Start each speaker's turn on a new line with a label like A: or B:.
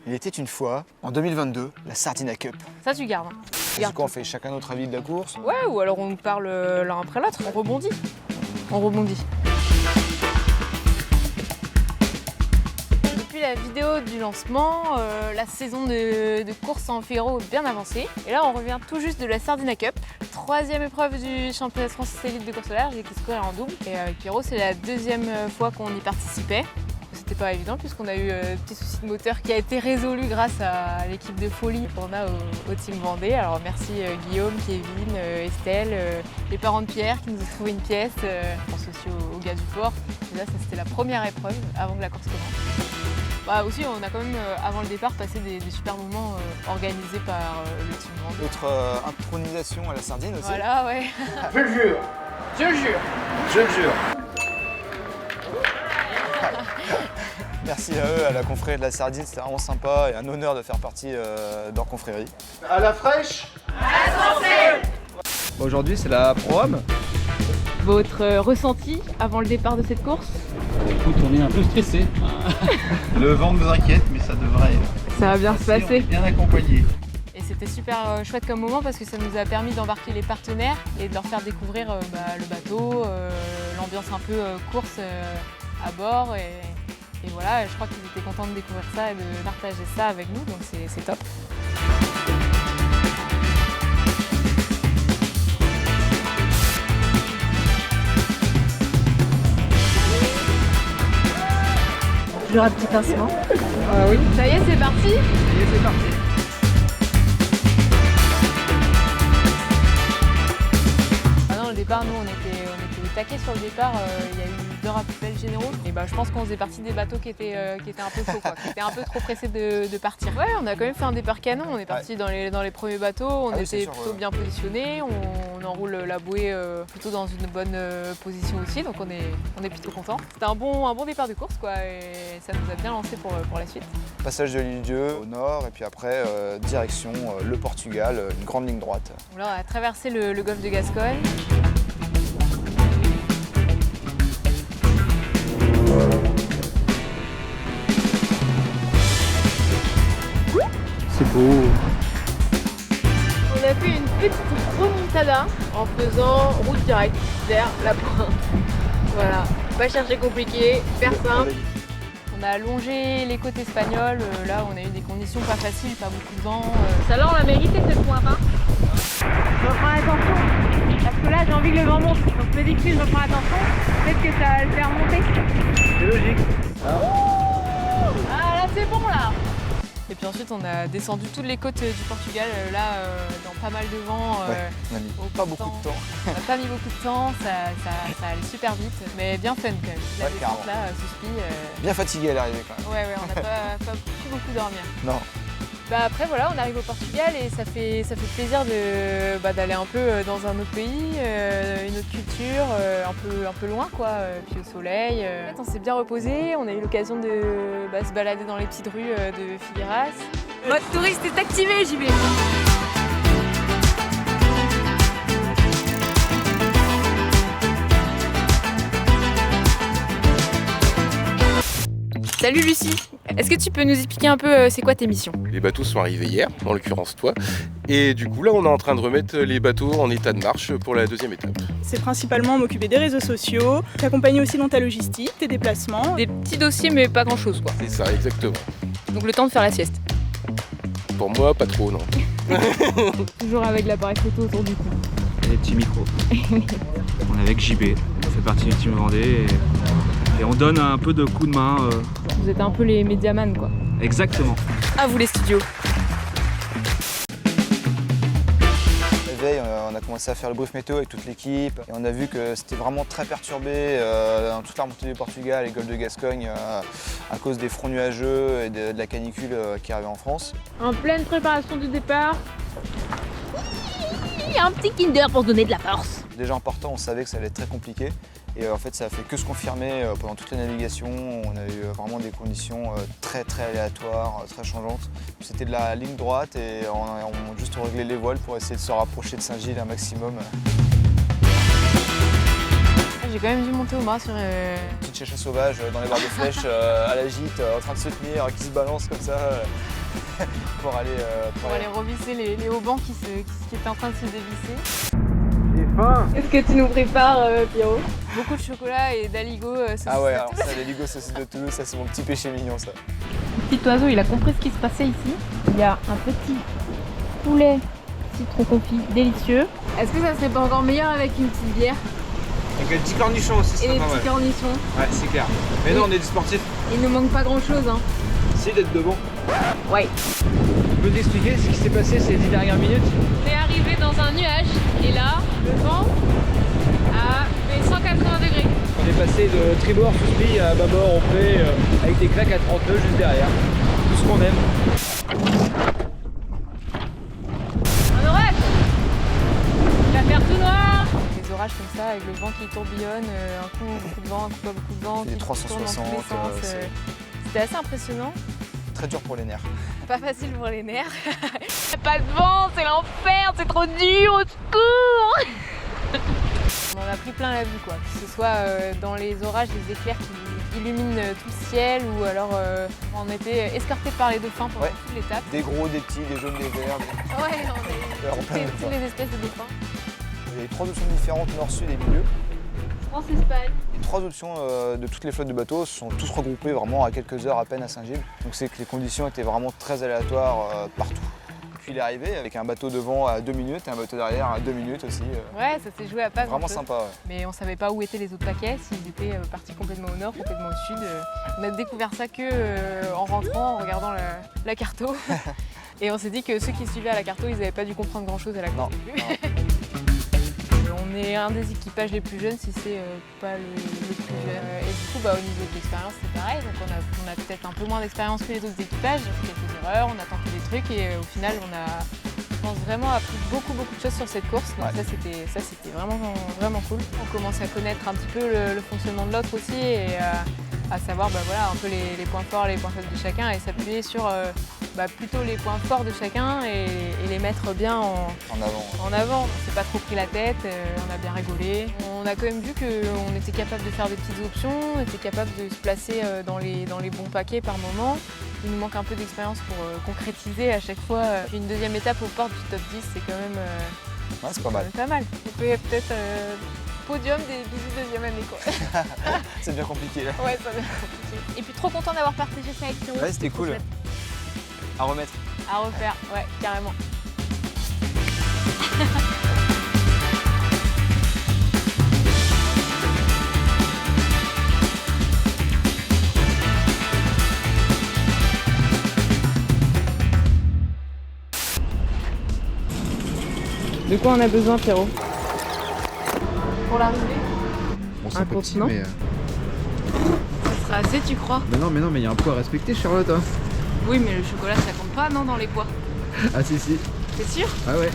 A: Il était une fois, en 2022, la Sardinia Cup.
B: Ça, tu gardes.
A: Du coup, on fait chacun notre avis de la course.
B: Ouais, ou alors on parle l'un après l'autre, on rebondit. On rebondit. Depuis la vidéo du lancement, la saison de course en Figaro est bien avancée. Et là, on revient tout juste de la Sardinia Cup. Troisième épreuve du championnat de France élite de course au large et qui se courait en double. Et avec Pierrot, c'est la deuxième fois qu'on y participait. C'était pas évident puisqu'on a eu un petit souci de moteur qui a été résolu grâce à l'équipe de folie qu'on a au Team Vendée. Alors merci Guillaume, Kevin, Estelle, les parents de Pierre qui nous ont trouvé une pièce. Je pense aussi aux gars du port. Et là, ça c'était la première épreuve avant que la course commence. Bah aussi, on a quand même, avant le départ, passé des super moments organisés par le Team Vendée.
A: Notre intronisation à la Sardine aussi.
B: Voilà, ouais.
C: Je le jure.
B: Je le jure.
C: Je le jure.
A: Merci à eux, à la confrérie de la Sardine, c'était vraiment sympa et un honneur de faire partie de leur confrérie.
C: À la fraîche.
A: Aujourd'hui, c'est la Pro-Am.
B: Votre ressenti avant le départ de cette course?
D: Écoute, on est un peu stressé.
C: Le vent nous inquiète, mais ça devrait.
B: Ça va bien se
C: On est
B: passer.
C: bien accompagné.
B: Et c'était super chouette comme moment parce que ça nous a permis d'embarquer les partenaires et de leur faire découvrir le bateau, l'ambiance un peu course à bord. Et voilà, je crois qu'ils étaient contents de découvrir ça et de partager ça avec nous, donc c'est top. Toujours un petit pincement. Oui. Ça y est, c'est parti.
C: C'est parti.
B: Ah non, le départ, nous, on était au taquet sur le départ. Il y a eu 2 rappels généraux. Et je pense qu'on faisait partie des bateaux qui étaient un peu chauds, quoi, qui étaient un peu trop pressés de partir. Ouais, on a quand même fait un départ canon. On est parti dans les premiers bateaux. On était plutôt bien positionnés. On enroule la bouée plutôt dans une bonne position aussi. Donc on est plutôt content. C'était un bon départ de course, quoi. Et ça nous a bien lancé pour la suite.
A: Passage de l'île Dieu au nord et puis après direction le Portugal, une grande ligne droite.
B: Donc là, on a traversé le golfe de Gascogne.
D: C'est beau.
B: On a fait une petite remontada en faisant route directe vers la pointe. Voilà, pas chercher compliqué, faire simple. On a longé les côtes espagnoles, là on a eu des conditions pas faciles, pas beaucoup de vent. Celle-là on l'a mérité cette pointe. Hein. Je reprends attention, parce que là j'ai envie que le vent monte. Donc je me dis que si je reprends attention, peut-être que ça va le faire monter.
C: C'est logique.
B: Ah là c'est bon là. Et puis ensuite on a descendu toutes les côtes du Portugal, là dans pas mal de vent.
A: On a mis pas beaucoup de temps.
B: On n'a pas mis beaucoup de temps, ça allait super vite, mais bien fun quand même. La
A: Ouais,
B: descente là, Suspi.
A: Bien fatigué à l'arrivée quand même.
B: Ouais, on n'a pas pu beaucoup dormir.
A: Non.
B: Après voilà, on arrive au Portugal et ça fait plaisir d'aller un peu dans un autre pays, une autre culture, un peu loin quoi, puis au soleil. En fait, on s'est bien reposé, on a eu l'occasion de se balader dans les petites rues de Figueras. Mode touriste est activé, j'y vais. Salut Lucie, est-ce que tu peux nous expliquer un peu c'est quoi tes missions?
E: Les bateaux sont arrivés hier, en l'occurrence toi, et du coup là on est en train de remettre les bateaux en état de marche pour la deuxième étape.
F: C'est principalement m'occuper des réseaux sociaux, t'accompagner aussi dans ta logistique, tes déplacements.
B: Des petits dossiers mais pas grand chose quoi.
E: C'est ça, exactement.
B: Donc le temps de faire la sieste.
E: Pour moi, pas trop, non.
B: Toujours avec l'appareil photo autour du cou.
D: Et les petits micros. On est avec JB, on fait partie du Team Vendée et on donne un peu de coup de main.
B: Vous êtes un peu les médiamans quoi.
D: Exactement.
B: À vous les studios.
A: La veille, on a commencé à faire le brief météo avec toute l'équipe et on a vu que c'était vraiment très perturbé dans toute la remontée du Portugal et golfe de Gascogne à cause des fronts nuageux et de la canicule qui arrivait en France.
B: En pleine préparation du départ. Un petit Kinder pour se donner de la force.
A: Déjà en partant, on savait que ça allait être très compliqué et en fait ça a fait que se confirmer pendant toute la navigation. On a eu vraiment des conditions très aléatoires, très changeantes. C'était de la ligne droite et on a juste réglé les voiles pour essayer de se rapprocher de Saint-Gilles un maximum.
B: J'ai quand même dû monter au mât sur...
A: Petite chécha sauvage dans les barres de flèche à la gîte, en train de se tenir, qui se balance comme ça. pour aller
B: Pour aller revisser les haubans qui étaient en train de se dévisser.
C: J'ai faim.
F: Qu'est-ce que tu nous prépares, Pierrot?
B: Beaucoup de chocolat et d'aligot.
A: Ah ouais, alors ça, les Ligo saucisses de Toulouse, ça c'est mon petit péché mignon ça.
B: Le petit oiseau, il a compris ce qui se passait ici. Il y a un petit poulet citron confit délicieux. Est-ce que ça serait pas encore meilleur avec une petite bière
D: Avec les petits cornichons aussi,
B: et
D: c'est
B: des
D: pas mal.
B: petits cornichons?
D: Ouais, c'est clair. Mais non, on est des sportifs.
B: Il nous manque pas grand chose, hein.
D: C'est d'être de bon.
B: Ouais.
C: Tu peux t'expliquer ce qui s'est passé ces 10 dernières minutes?
B: On est arrivé dans un nuage et là, le vent a fait 180 degrés.
C: On est passé de tribord sous spi à bâbord au pré avec des claques à 30 nœuds juste derrière. Tout ce qu'on aime.
B: Un orage! Il va faire tout noir! Des orages comme ça, avec le vent qui tourbillonne, un coup beaucoup de vent, un coup pas beaucoup de vent,
A: Et
B: qui
A: 360,
B: tourne dans tous les sens.
A: c'est
B: C'était assez impressionnant.
A: très dur pour les nerfs.
B: Pas facile pour les nerfs. Pas de vent, c'est l'enfer, c'est trop dur, au secours! On en a pris plein la vue, quoi. Que ce soit dans les orages, les éclairs qui illuminent tout le ciel, ou alors on était escortés par les dauphins pendant
A: Ouais.
B: toute l'étape.
A: Des gros, des petits, des jaunes, des verts.
B: Ouais, on
A: Alors,
B: est
A: plein de
B: toutes
A: dauphins.
B: les espèces de dauphins.
A: Il y avait 3 options différentes, nord, sud et milieu.
B: France-Espagne.
A: Les 3 options de toutes les flottes de bateaux se sont tous regroupés vraiment à quelques heures à peine à Saint-Gilles. Donc c'est que les conditions étaient vraiment très aléatoires partout. Puis il est arrivé avec un bateau devant à 2 minutes et un bateau derrière à 2 minutes aussi.
B: Ouais, ça s'est joué à pas
A: Vraiment
B: grand-chose.
A: sympa. Ouais.
B: Mais on savait pas où étaient les autres paquets, s'ils étaient partis complètement au nord, complètement au sud. On a découvert ça que en rentrant, en regardant la carto. Et on s'est dit que ceux qui suivaient à la carto, ils n'avaient pas dû comprendre grand-chose à la course non plus. On est un des équipages les plus jeunes, si c'est pas le plus jeune. Et du coup, au niveau de l'expérience, c'est pareil. Donc on a peut-être un peu moins d'expérience que les autres équipages. On a fait quelques erreurs, on a tenté des trucs et au final, on a, je pense, vraiment appris beaucoup de choses sur cette course. Donc
A: Ouais.
B: ça, c'était vraiment cool. On commence à connaître un petit peu le fonctionnement de l'autre aussi et à savoir un peu les points forts, les points faibles de chacun et s'appuyer sur plutôt les points forts de chacun et les mettre bien
A: En avant.
B: en avant. On s'est pas trop pris la tête, on a bien rigolé. On a quand même vu qu'on était capable de faire des petites options, on était capable de se placer dans les bons paquets par moment. Il nous manque un peu d'expérience pour concrétiser à chaque fois. Une deuxième étape aux portes du top 10, c'est quand même
A: Ouais, c'est pas mal.
B: pas mal. On peut peut-être podium des 18e année, quoi.
A: C'est bien compliqué là.
B: Ouais, ça va être compliqué. Et puis trop content d'avoir partagé ça avec Pierrot.
A: Ouais, c'était cool. À remettre.
B: À refaire, ouais, carrément.
F: De quoi on a besoin, Pierrot?
B: Pour l'arrivée,
G: Bon,
F: Un contenant.
G: mais,
B: ça sera assez, tu crois?
G: mais non, il y a un poids à respecter, Charlotte. Hein.
B: Oui, mais le chocolat, ça compte pas, non, dans les poids.
G: Ah si, si.
B: T'es sûr?
G: Ah ouais.